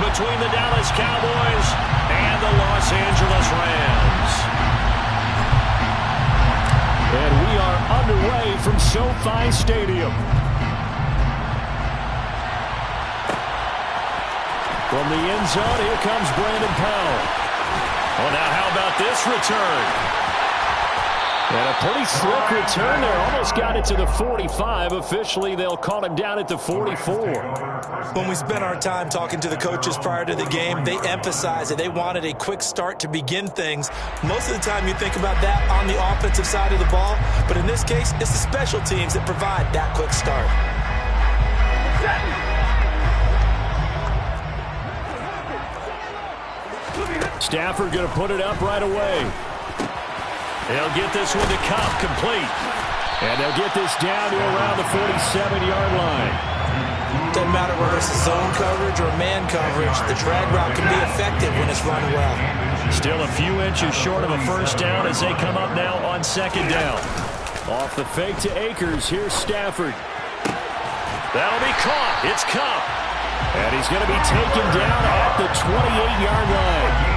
between the Dallas Cowboys and the Los Angeles Rams. And we are underway from SoFi Stadium. From the end zone, here comes Brandon Powell. Oh, now how about this return? And a pretty slick return there. Almost got it to the 45. Officially, they'll call him down at the 44. When we spent our time talking to the coaches prior to the game, they emphasized that they wanted a quick start to begin things. Most of the time you think about that on the offensive side of the ball, but in this case, it's the special teams that provide that quick start. Stafford going to put it up right away. They'll get this one to Cup, complete. And they'll get this down to around the 47-yard line. Doesn't matter whether it's zone coverage or man coverage, the drag route can be effective when it's run well. Still a few inches short of a first down as they come up now on second down. Off the fake to Akers, here's Stafford. That'll be caught. It's Cup. And he's going to be taken down at the 28-yard line.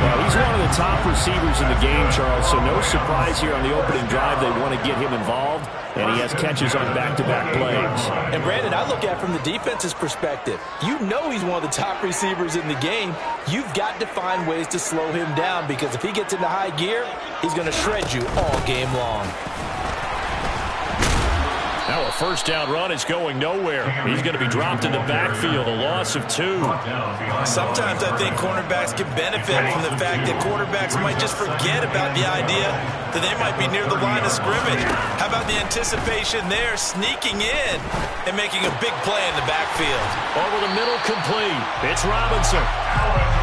Well, he's one of the top receivers in the game, Charles, so no surprise here on the opening drive. They want to get him involved, and he has catches on back-to-back plays. And, Brandon, I look at it from the defense's perspective. You know he's one of the top receivers in the game. You've got to find ways to slow him down because if he gets into high gear, he's going to shred you all game long. Now a first down run is going nowhere. He's going to be dropped in the backfield, a loss of 2. Sometimes I think cornerbacks can benefit from the fact that quarterbacks might just forget about the idea that they might be near the line of scrimmage. How about the anticipation there, sneaking in and making a big play in the backfield? Over the middle, complete. It's Robinson.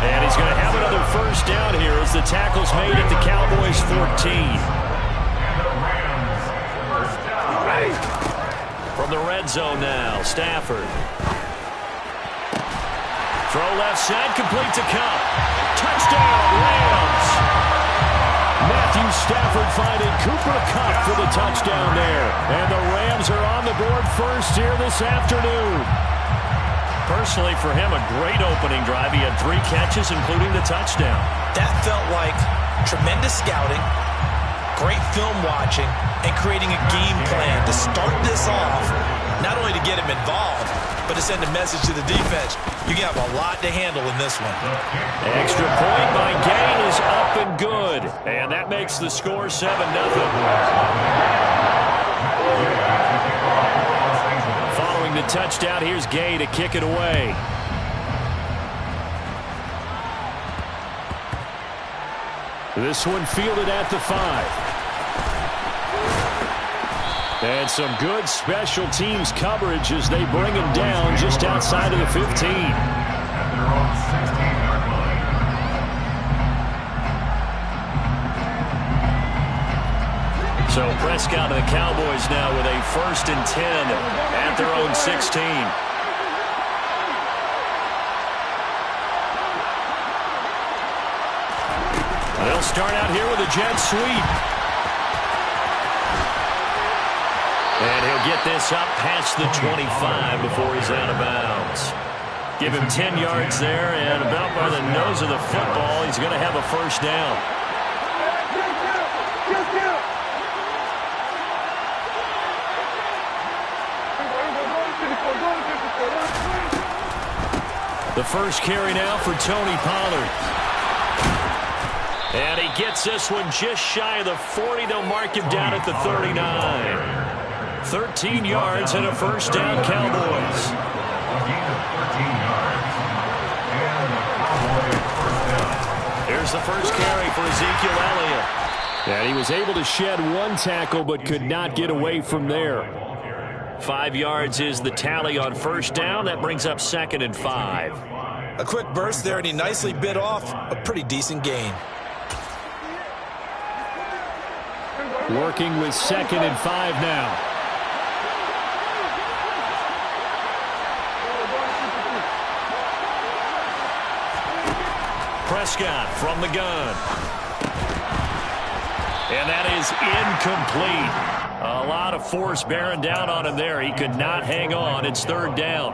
And he's going to have another first down here as the tackle's made at the Cowboys 14. From the red zone now, Stafford. Throw left side, complete to Cup. Touchdown, Rams! Matthew Stafford finding Cooper Kupp for the touchdown there. And the Rams are on the board first here this afternoon. Personally, for him, a great opening drive. He had 3 catches, including the touchdown. That felt like tremendous scouting, great film watching, and creating a game plan to start this off, not only to get him involved, but to send a message to the defense. You have a lot to handle in this one. Extra point by Gay is up and good. And that makes the score 7-0. Following the touchdown, here's Gay to kick it away. This one fielded at the 5. And some good special teams coverage as they bring him down just outside of the 15. So Prescott and the Cowboys now with a 1st and 10 at their own 16. They'll start out here with a jet sweep. And he'll get this up past the 25 before he's out of bounds. Give him 10 yards there, and about by the nose of the football, he's going to have a first down. The first carry now for Tony Pollard. And he gets this one just shy of the 40. They'll mark him down at the 39. 13 yards and a first down, Cowboys. Here's the first carry for Ezekiel Elliott. And he was able to shed 1 tackle but could not get away from there. 5 yards is the tally on first down. That brings up 2nd and 5. A quick burst there, and he nicely bit off a pretty decent gain. Working with 2nd and 5 now. Prescott from the gun. And that is incomplete. A lot of force bearing down on him there. He could not hang on. It's 3rd down.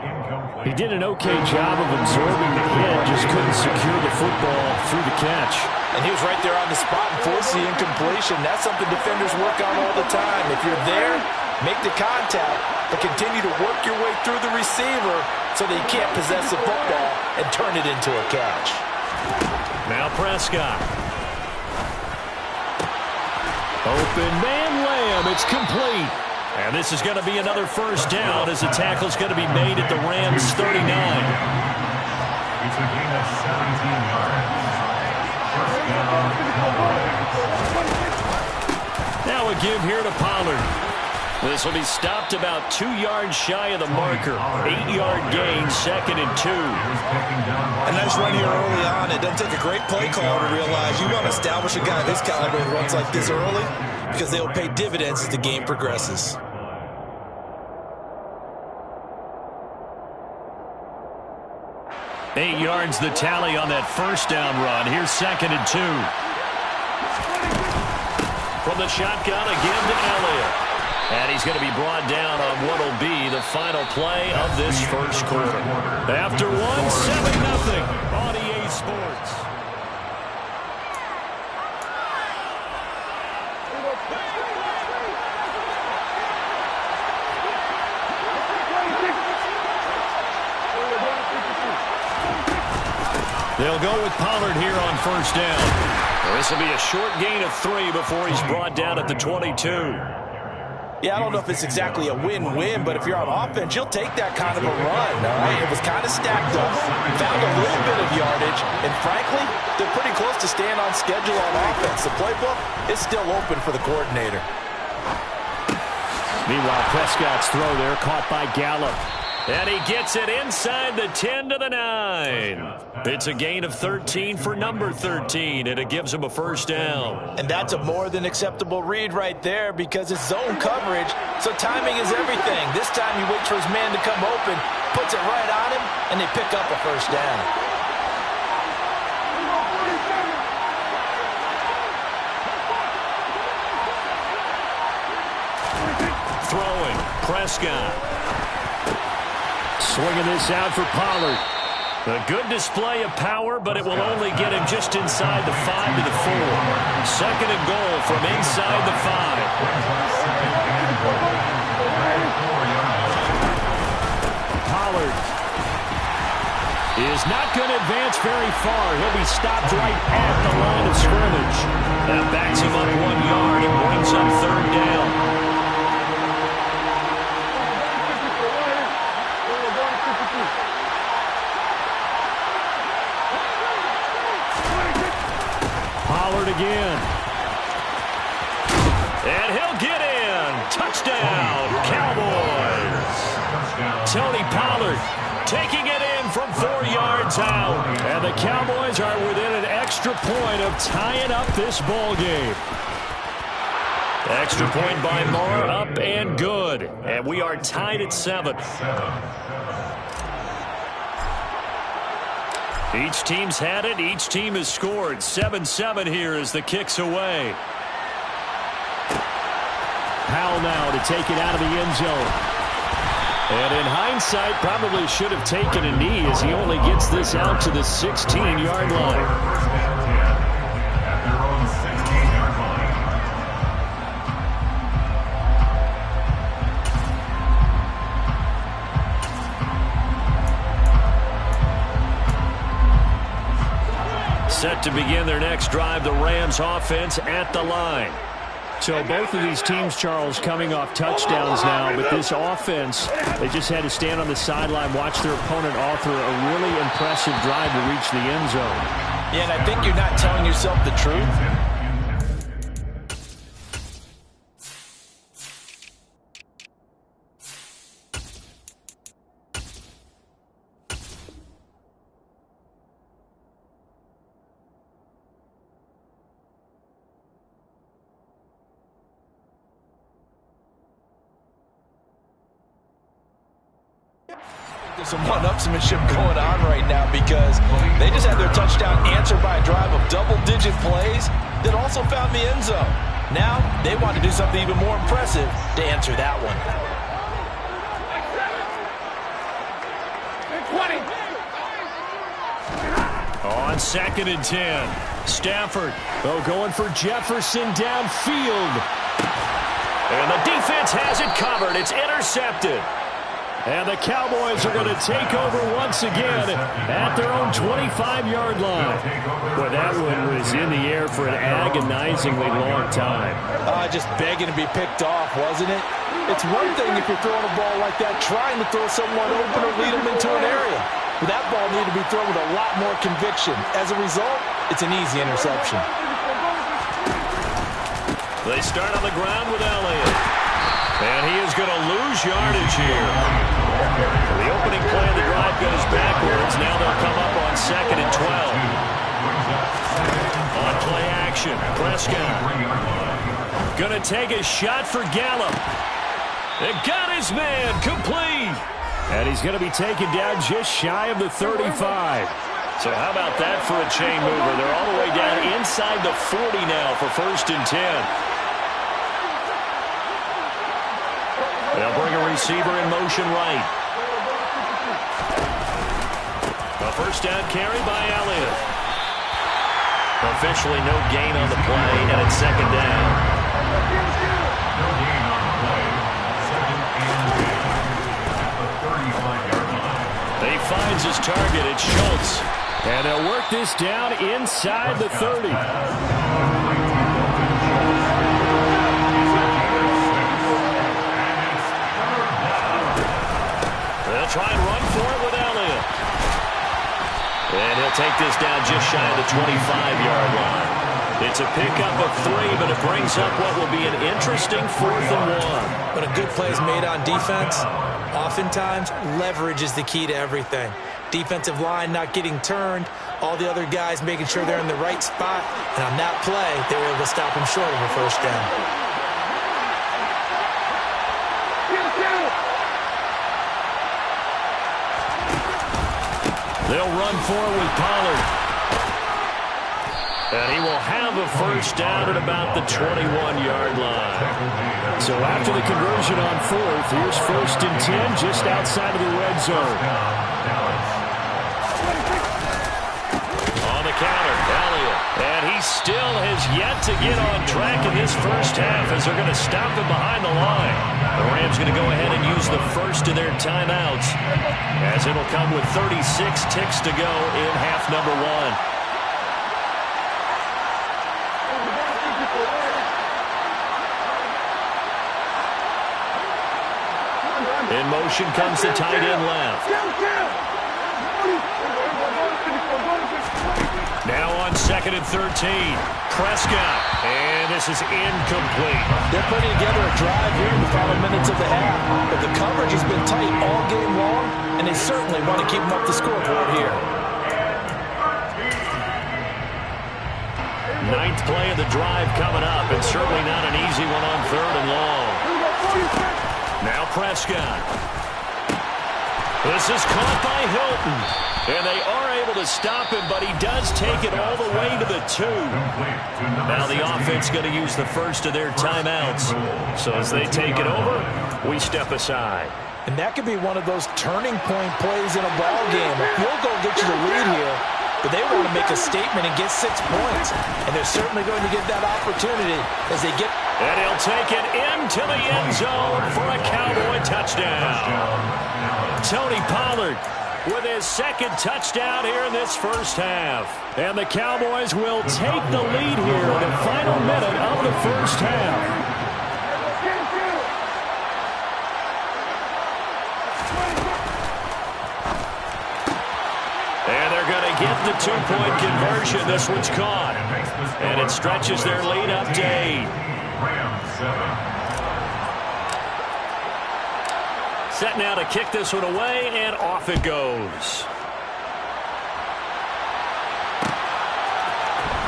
He did an okay job of absorbing the hit, just couldn't secure the football through the catch. And he was right there on the spot and forced the incompletion. That's something defenders work on all the time. If you're there, make the contact, but continue to work your way through the receiver so that you can't possess the football and turn it into a catch. Now Prescott. Open man layup. It's complete. And this is going to be another first down as the tackle's going to be made at the Rams' 39. It's a gain of 17 yards. First down, Cowboys. Now a give here to Pollard. This will be stopped about 2 yards shy of the marker. 8-yard gain, 2nd and 2. A nice run here early on. It doesn't take a great play call to realize you want to establish a guy this caliber who runs like this early because they'll pay dividends as the game progresses. Eight yards the tally on that first down run. Here's 2nd and 2. From the shotgun again to Elliott. And he's going to be brought down on what will be the final play of this first quarter. After one, 7-0 on EA Sports. They'll go with Pollard here on first down. This will be a short gain of 3 before he's brought down at the 22. Yeah, I don't know if it's exactly a win-win, but if you're on offense, you'll take that kind of a run, all right? It was kind of stacked up, found a little bit of yardage, and frankly, they're pretty close to staying on schedule on offense. The playbook is still open for the coordinator. Meanwhile, Prescott's throw there caught by Gallup. And he gets it inside the 10 to the 9. It's a gain of 13 for number 13, and it gives him a first down. And that's a more than acceptable read right there because it's zone coverage, so timing is everything. This time he waits for his man to come open, puts it right on him, and they pick up a first down. Throwing, Prescott. Swinging this out for Pollard. A good display of power, but it will only get him just inside the 5 to the 4. 2nd and goal from inside the 5. Pollard is not going to advance very far. He'll be stopped right at the line of scrimmage. That backs him up 1 yard and brings up 3rd down. Pollard again. And he'll get in. Touchdown, Cowboys. Tony Pollard taking it in from 4 yards out. And the Cowboys are within an extra point of tying up this ball game. Extra point by Moore, up and good. And we are tied at 7. Each team's had it. Each team has scored. 7-7 here as the kick's away. Powell now to take it out of the end zone. And in hindsight, probably should have taken a knee as he only gets this out to the 16-yard line. Set to begin their next drive, the Rams offense at the line. So both of these teams, Charles, coming off touchdowns now, but this offense, they just had to stand on the sideline, watch their opponent author a really impressive drive to reach the end zone. Yeah, and I think you're not telling yourself the truth. There's some one-upsmanship going on right now because they just had their touchdown answered by a drive of double-digit plays that also found the end zone. Now they want to do something even more impressive to answer that one. On 2nd and 10. Stafford, going for Jefferson downfield. And the defense has it covered. It's intercepted. And the Cowboys are going to take over once again at their own 25-yard line. Boy, that one was in the air for an agonizingly long time. Just begging to be picked off, wasn't it? It's one thing if you're throwing a ball like that, trying to throw someone open or lead them into an area. But that ball needed to be thrown with a lot more conviction. As a result, it's an easy interception. They start on the ground with Elliott. And he is going to lose yardage here. The opening play of the drive goes backwards. Now they'll come up on 2nd and 12. On play action, Prescott. Going to take a shot for Gallup. It got his man complete. And he's going to be taken down just shy of the 35. So how about that for a chain mover? They're all the way down inside the 40 now for 1st and 10. They'll bring a receiver in motion right. A 1st down carry by Elliott. Officially no gain on the play, and it's 2nd down. No gain on the play. 2nd and 10 at the 35-yard line. He finds his target. It's Schultz. And they'll work this down inside the 30. They'll try and run for it with Elliott. And he'll take this down just shy of the 25-yard line. It's a pickup of 3, but it brings up what will be an interesting 4th and 1. When a good play is made on defense, oftentimes leverage is the key to everything. Defensive line not getting turned, all the other guys making sure they're in the right spot, and on that play, they were able to stop him short of a 1st down. They'll run forward with Pollard. And he will have a 1st down at about the 21-yard line. So after the conversion on 4th, here's 1st and 10 just outside of the red zone. On the counter, Elliott. And he still has yet to get on track in this 1st half as they're going to stop him behind the line. The Rams going to go ahead and use the 1st of their timeouts, as it'll come with 36 ticks to go in half number 1. In motion comes the tight end left. Now on 2nd and 13. Prescott. And this is incomplete. They're putting together a drive here in the final minutes of the half. But the coverage has been tight all game long, and they certainly want to keep them up the scoreboard here. 9th play of the drive coming up, and certainly not an easy one on 3rd and long. Now Prescott. This is caught by Hilton. And they are able to stop him, but he does take it all the way to the 2. Now the offense going to use the 1st of their timeouts. So as they take it over, we step aside. And that could be one of those turning point plays in a ball game. A field goal gets you the lead here, but they want to make a statement and get 6 points. And they're certainly going to get that opportunity as they get. And he'll take it into the end zone for a Cowboy touchdown. Tony Pollard with his 2nd touchdown here in this 1st half. And the Cowboys will take the lead here in the final minute of the 1st half. And they're going to get the 2-point conversion. This one's caught. And it stretches their lead up to 8. Set now to kick this one away, and off it goes.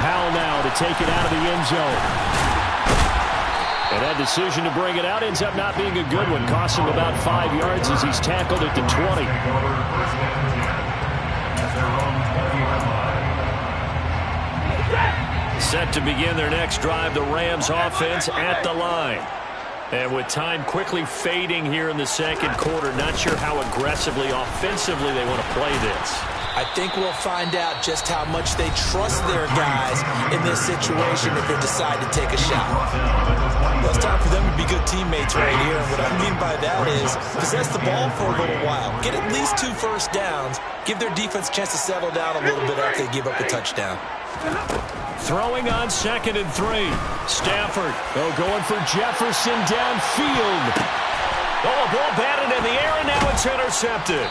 Powell now to take it out of the end zone. And that decision to bring it out ends up not being a good one. Costs him about 5 yards as he's tackled at the 20. Set to begin their next drive, the Rams offense at the line. And with time quickly fading here in the 2nd quarter, not sure how aggressively, offensively they want to play this. I think we'll find out just how much they trust their guys in this situation if they decide to take a shot. Well, it's time for them to be good teammates right here. And what I mean by that is possess the ball for a little while. Get at least 2 first downs. Give their defense a chance to settle down a little bit after they give up a touchdown. Throwing on 2nd and 3. Stafford, going for Jefferson downfield. Oh, a ball batted in the air, and now it's intercepted.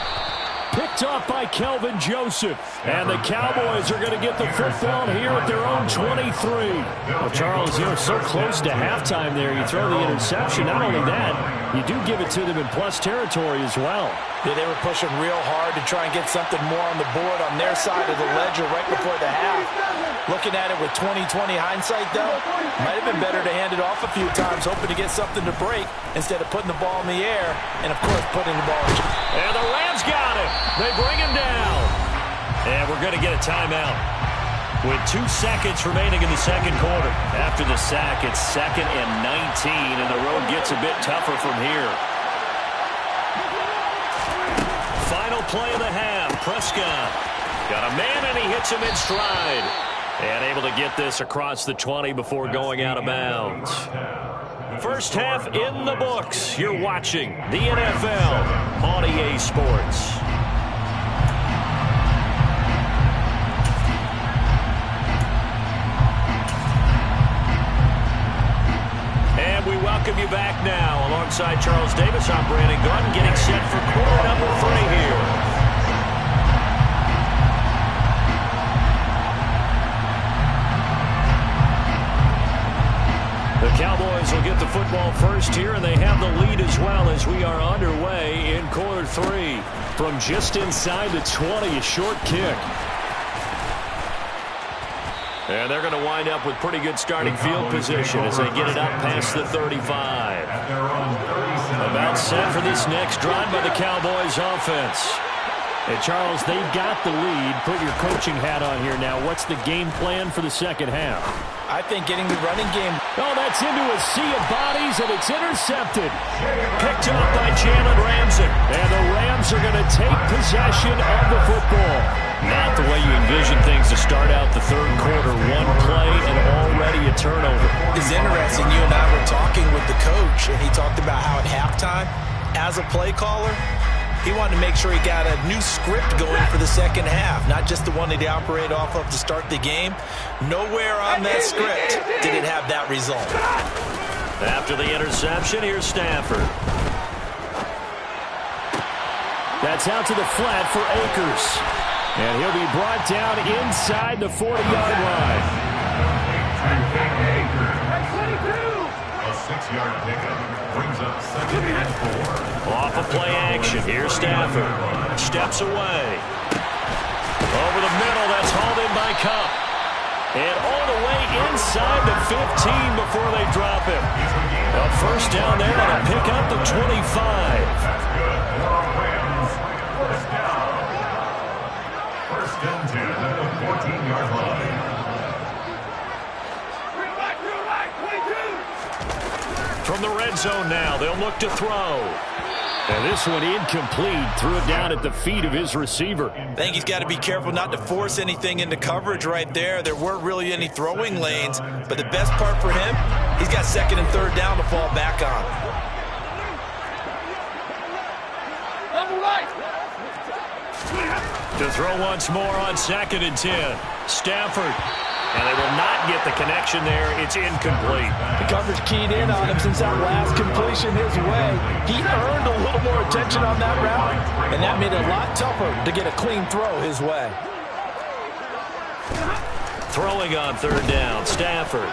Picked off by Kelvin Joseph. And the Cowboys are going to get the football here at their own 23. Well, Charles, you're so close to halftime there. You throw the interception. Not only that, you do give it to them in plus territory as well. Yeah, they were pushing real hard to try and get something more on the board on their side of the ledger right before the half. Looking at it with 20/20 hindsight, though, might have been better to hand it off a few times, hoping to get something to break instead of putting the ball in the air and, of course, putting the ball in. And the Rams got it. They bring him down. And we're going to get a timeout with 2 seconds remaining in the second quarter. After the sack, it's 2nd and 19, and the road gets a bit tougher from here. Final play of the half. Prescott got a man, and he hits him in stride. And able to get this across the 20 before going out of bounds. First half in the books. You're watching the NFL on EA Sports. And we welcome you back now. Alongside Charles Davis, I'm Brandon Gordon, getting set for quarter number 3 here. The Cowboys will get the football first here, and they have the lead as well as we are underway in quarter 3. From just inside the 20, a short kick. And they're going to wind up with pretty good starting field position as they get it up past the 35. About set for this next drive by the Cowboys offense. And Charles, they've got the lead. Put your coaching hat on here now. What's the game plan for the second half? I think getting the running game. Oh, that's into a sea of bodies, and it's intercepted. Picked up by Jalen Ramsey. And the Rams are going to take possession of the football. Not the way you envision things to start out the third quarter. 1 play and already a turnover. It's interesting. You and I were talking with the coach, and he talked about how at halftime, as a play caller, he wanted to make sure he got a new script going for the second half, not just the one that he operated off of to start the game. Nowhere on that script did it have that result. After the interception, here's Stafford. That's out to the flat for Akers. And he'll be brought down inside the 40-yard line. A 6-yard pickup brings up 2nd and 4. Off a play action. Here's Stafford. Steps away. Over the middle. That's hauled in by Kupp. And all the way inside the 15 before they drop him. A first down there on a pick up the 25. That's good for Rams. First down. First and 10 at the 14-yard line. From the red zone now, they'll look to throw. And this one incomplete. Threw it down at the feet of his receiver. I think he's got to be careful not to force anything into coverage right there. There weren't really any throwing lanes. But the best part for him, he's got 2nd and 3rd down to fall back on. To throw once more on 2nd and 10. Stafford. And they will not get the connection there. It's incomplete. The coverage keyed in on him since that last completion his way. He earned a little more attention on that route, and that made it a lot tougher to get a clean throw his way. Throwing on 3rd down, Stafford.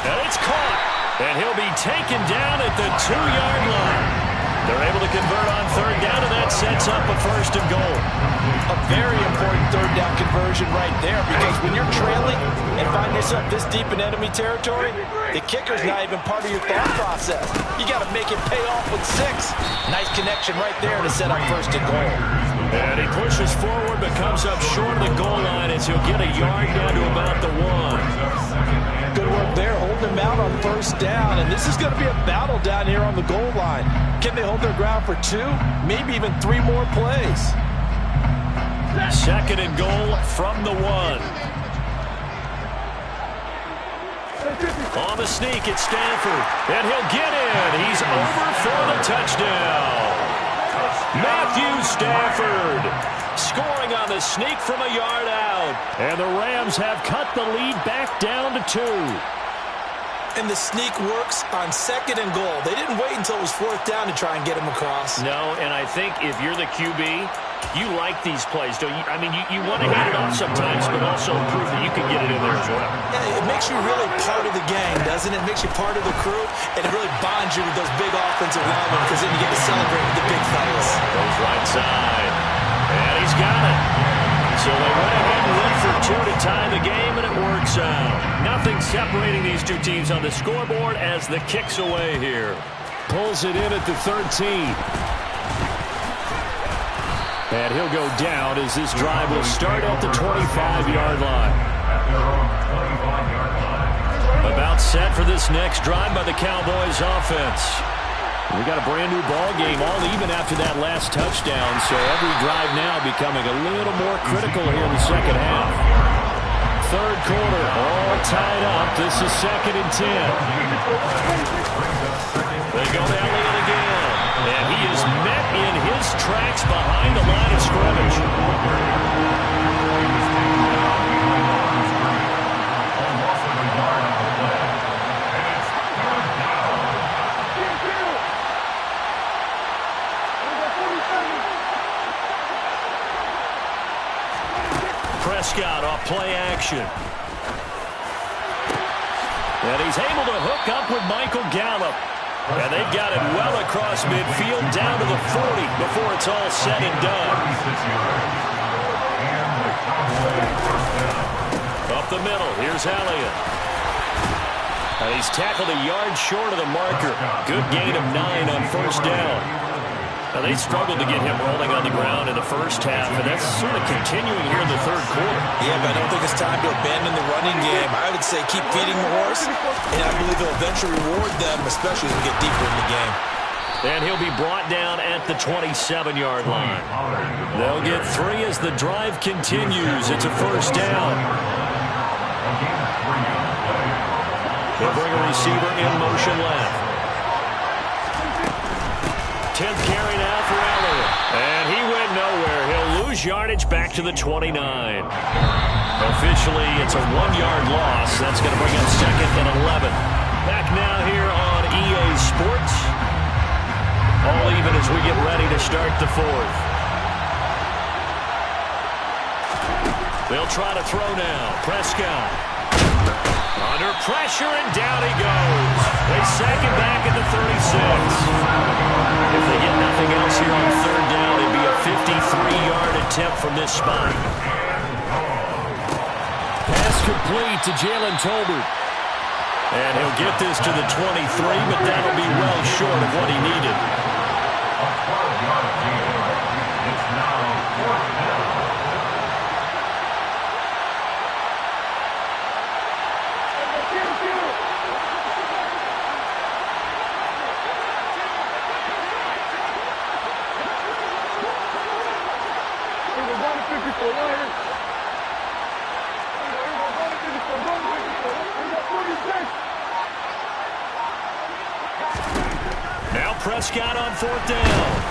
And it's caught. And he'll be taken down at the 2-yard line. They're able to convert on 3rd down, and that sets up a 1st and goal. A very important 3rd down conversion right there, because when you're trailing and find yourself this deep in enemy territory, the kicker's not even part of your thought process. You got to make it pay off with 6. Nice connection right there to set up 1st and goal. And he pushes forward, but comes up short of the goal line as he'll get a yard down to about the 1. Good work there, holding him out on 1st down, and this is going to be a battle down here on the goal line. Can they hold their ground for 2, maybe even 3 more plays? Second and goal from the 1. On the sneak, it's Stanford. And he'll get in. He's over for the touchdown. Matthew Stafford scoring on the sneak from a yard out. And the Rams have cut the lead back down to 2. And the sneak works on second and goal. They didn't wait until it was fourth down to try and get him across. No, and I think if you're the QB, you like these plays, don't you? I mean, you want to hand it off sometimes, but also prove that you can get it in there as well. Yeah, it makes you really part of the gang, doesn't it? It makes you part of the crew, and it really bonds you with those big offensive linemen because then you get to celebrate with the big fellas. Goes right side, and he's got it. So they went ahead and went for 2 to tie the game, and it works out. Nothing separating these two teams on the scoreboard as the kick's away here. Pulls it in at the 13. And he'll go down as this drive will start at the 25-yard line. About set for this next drive by the Cowboys offense. We got a brand new ball game, all even after that last touchdown, so every drive now becoming a little more critical here in the second half. Third quarter, all tied up. This is 2nd and 10. They go to Elliott again, and he is met in his tracks behind the line of scrimmage. Prescott off play action. And he's able to hook up with Michael Gallup. And they've got it well across midfield down to the 40 before it's all said and done. Up the middle, here's Elliott. And he's tackled a yard short of the marker. Good gain of 9 on first down. Now, they struggled to get him rolling on the ground in the first half, and that's sort of continuing here in the third quarter. Yeah, but I don't think it's time to abandon the running game. I would say keep feeding the horse, and I believe it'll eventually reward them, especially as we get deeper in the game. And he'll be brought down at the 27-yard line. They'll get 3 as the drive continues. It's a first down. They'll bring a receiver in motion left. 10th carry now for Elliott. And he went nowhere. He'll lose yardage back to the 29. Officially, it's a 1-yard loss. That's going to bring up 2nd and 11. Back now here on EA Sports. All even as we get ready to start the 4th. They'll try to throw now. Prescott. Under pressure, and down he goes. They sack him back at the 36. If they get nothing else here on third down, it'd be a 53-yard attempt from this spot. Pass complete to Jalen Tolbert. And he'll get this to the 23, but that'll be well short of what he needed. It's now 4th down. Now Prescott on 4th down.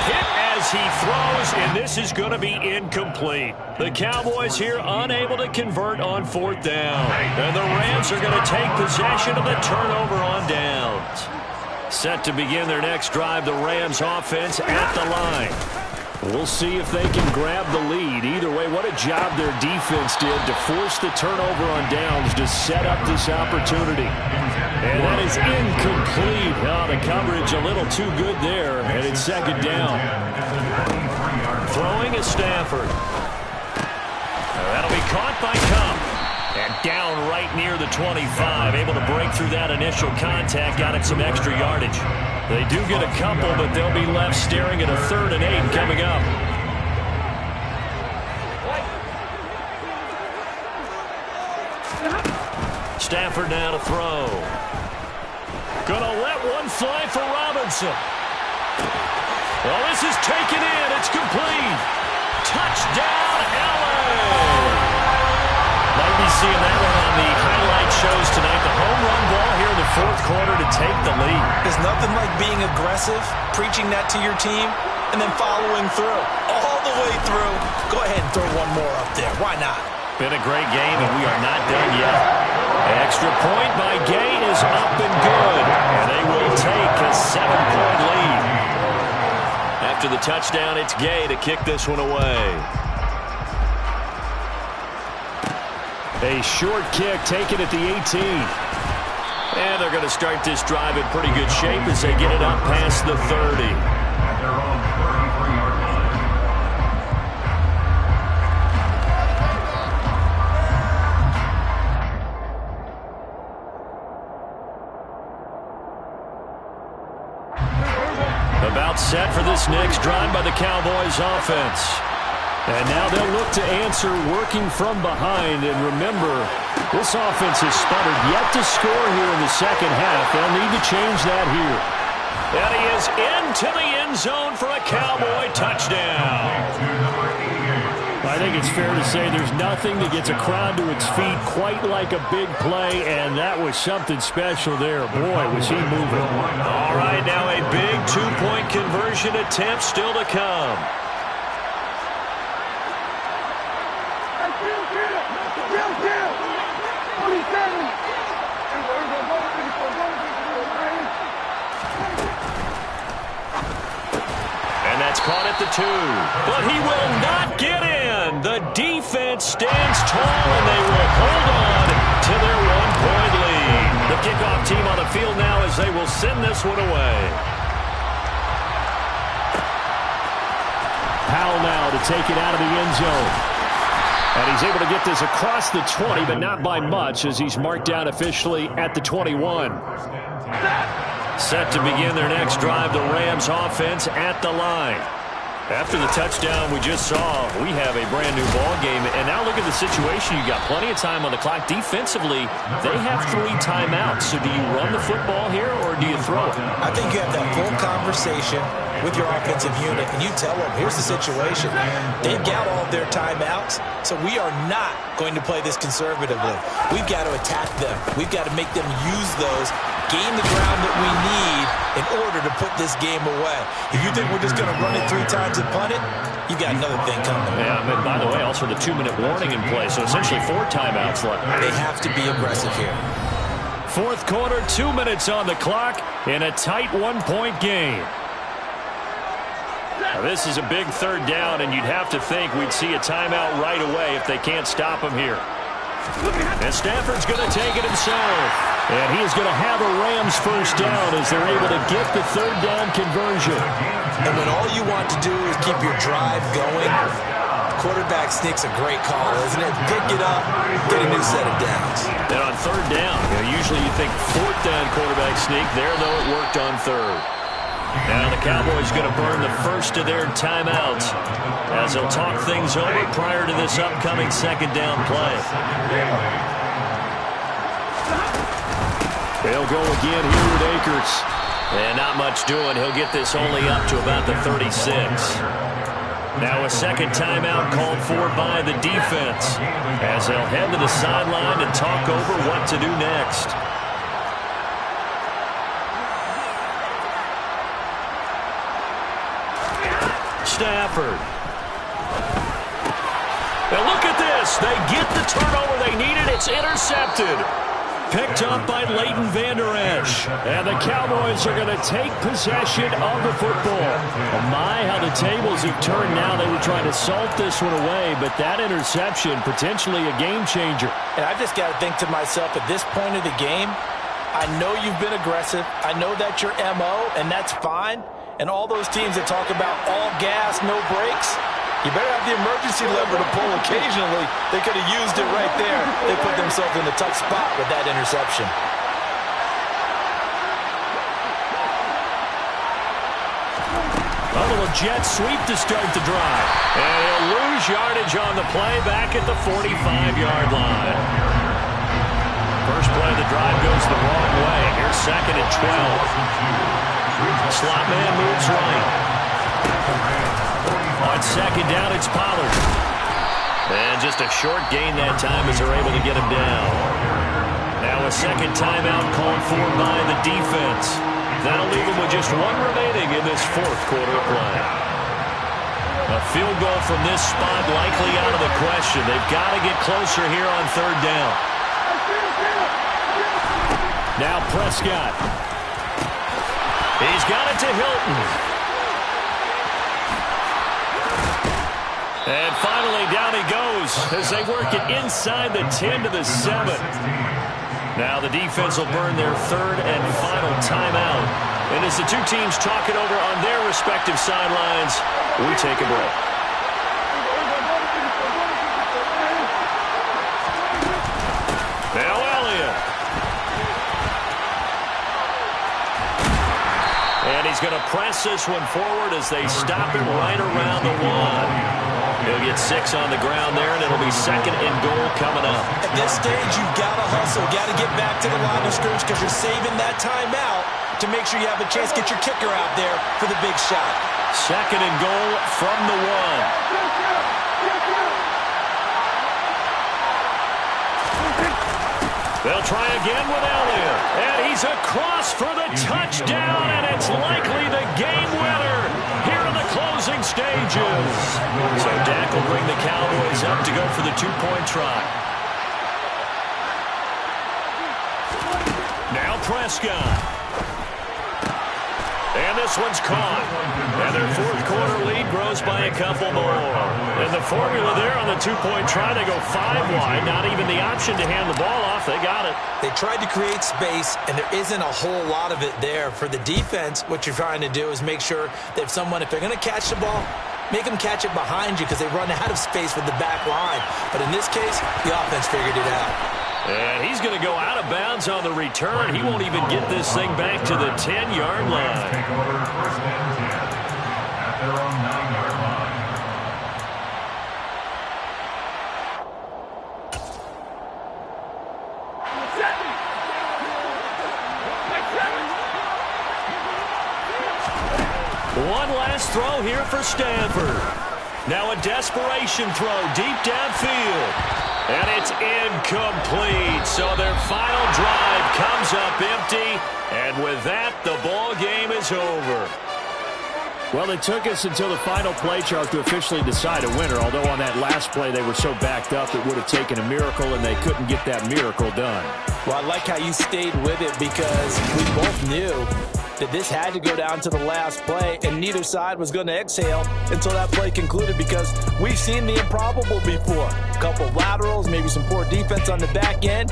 Hit as he throws, and this is going to be incomplete. The Cowboys here unable to convert on 4th down. And the Rams are going to take possession of the turnover on downs. Set to begin their next drive, the Rams offense at the line. We'll see if they can grab the lead. Either way, what a job their defense did to force the turnover on downs to set up this opportunity. And that is incomplete. The coverage a little too good there, and it's 2nd down. Throwing is Stafford. That'll be caught by Cup. And down right near the 25. Able to break through that initial contact. Got it some extra yardage. They do get a couple, but they'll be left staring at a 3rd and 8 coming up. Stafford now to throw. Gonna let one fly for Robinson. Well, this is taken in. It's complete. Touchdown, LA! Might be seeing that one on the highlight shows tonight. The home run ball here in the fourth quarter to take the lead. There's nothing like being aggressive, preaching that to your team, and then following through. All the way through. Go ahead and throw one more up there. Why not? Been a great game, and we are not done yet. Extra point by Gay is up and good. And they will take a 7-point lead. After the touchdown, it's Gay to kick this one away. A short kick taken at the 18. And they're going to start this drive in pretty good shape as they get it up past the 30. At their own 33-yard line. About set for this next drive by the Cowboys offense. And now they'll look to answer working from behind. And remember, this offense has sputtered yet to score here in the second half. They'll need to change that here. And he is into the end zone for a Cowboy touchdown. I think it's fair to say there's nothing that gets a crowd to its feet quite like a big play, and that was something special there. Boy, was he moving. All right, now a big two-point conversion attempt still to come. And that's caught at the 2. But he will not get in. The defense stands tall, and they will hold on to their 1-point lead. The kickoff team on the field now as they will send this one away. Powell now to take it out of the end zone. And he's able to get this across the 20, but not by much as he's marked down officially at the 21. Set to begin their next drive, the Rams offense at the line. After the touchdown we just saw, we have a brand-new ball game. And now look at the situation. You got plenty of time on the clock. Defensively, they have 3 timeouts. So do you run the football here or do you throw it? I think you have that full conversation with your offensive unit, and you tell them, here's the situation. They've got all of their timeouts, so we are not going to play this conservatively. We've got to attack them. We've got to make them use those, gain the ground that we need in order to put this game away. If you think we're just going to run it 3 times and punt it, you got another thing coming. Yeah, and by the way, also the 2-minute warning in play, so essentially 4 timeouts left. They have to be aggressive here. Fourth quarter, 2 minutes on the clock in a tight 1-point game. Now, this is a big third down, and you'd have to think we'd see a timeout right away if they can't stop him here. And Stafford's going to take it himself. And he is going to have a Rams first down as they're able to get the third down conversion. And when all you want to do is keep your drive going, quarterback sneak's a great call, isn't it? Pick it up, get a new set of downs. And on third down, usually you think fourth down quarterback sneak. There, though, it worked on third. Now the Cowboys going to burn the first of their timeouts as they'll talk things over prior to this upcoming second down play. They'll go again here with Akers. And not much doing. He'll get this only up to about the 36. Now a second timeout called for by the defense as they'll head to the sideline and talk over what to do next. Stafford. Now look at this. They get the turnover they needed. It's intercepted. Picked up by Leighton Vander Esch. And the Cowboys are going to take possession of the football. Oh my, how the tables have turned now. They were trying to salt this one away, but that interception, potentially a game changer. And I've just got to think to myself, at this point of the game, I know you've been aggressive. I know that's your MO, and that's fine. And all those teams that talk about all gas, no brakes, you better have the emergency lever to pull occasionally. They could have used it right there. They put themselves in a tough spot with that interception. A little jet sweep to start the drive. And he'll lose yardage on the play back at the 45-yard line. First play of the drive goes the wrong way. Here's second and 12. Slot man moves right. On second down, it's Pollard. And just a short gain that time as they're able to get him down. Now a second timeout called for by the defense. That'll leave him with just one remaining in this fourth quarter of play. A field goal from this spot likely out of the question. They've got to get closer here on third down. Now Prescott. He's got it to Hilton. And finally, down he goes as they work it inside the 10 to the 7. Now the defense will burn their third and final timeout. And as the two teams talk it over on their respective sidelines, we take a break. Now Elliott. And he's going to press this one forward as they stop him right around the 1. He'll get 6 on the ground there, and it'll be second and goal coming up. At this stage, you've got to hustle. Got to get back to the line of scrimmage because you're saving that timeout to make sure you have a chance to get your kicker out there for the big shot. Second and goal from the 1. They'll try again with Elliott, and he's across for the touchdown, and it's likely the game winner here in the closing stages. So Dak will bring the Cowboys up to go for the 2-point try. Now Prescott. And this one's caught. And their fourth quarter lead grows by a couple more. And the formula there on the 2-point try, they go 5 wide. Not even the option to hand the ball off. They got it. They tried to create space, and there isn't a whole lot of it there. For the defense, what you're trying to do is make sure that if they're going to catch the ball, make them catch it behind you because they run out of space with the back line. But in this case, the offense figured it out. And he's going to go out of bounds on the return. He won't even get this thing back to the 10-yard line. Take over first and 10 at their own 9-yard line. One last throw here for Stanford. Now a desperation throw deep downfield. And it's incomplete. So their final drive comes up empty. And with that, the ball game is over. Well, it took us until the final play chart to officially decide a winner, although on that last play they were so backed up it would have taken a miracle, and they couldn't get that miracle done. Well, I like how you stayed with it because we both knew that this had to go down to the last play, and neither side was going to exhale until that play concluded because we've seen the improbable before. A couple of laterals, maybe some poor defense on the back end.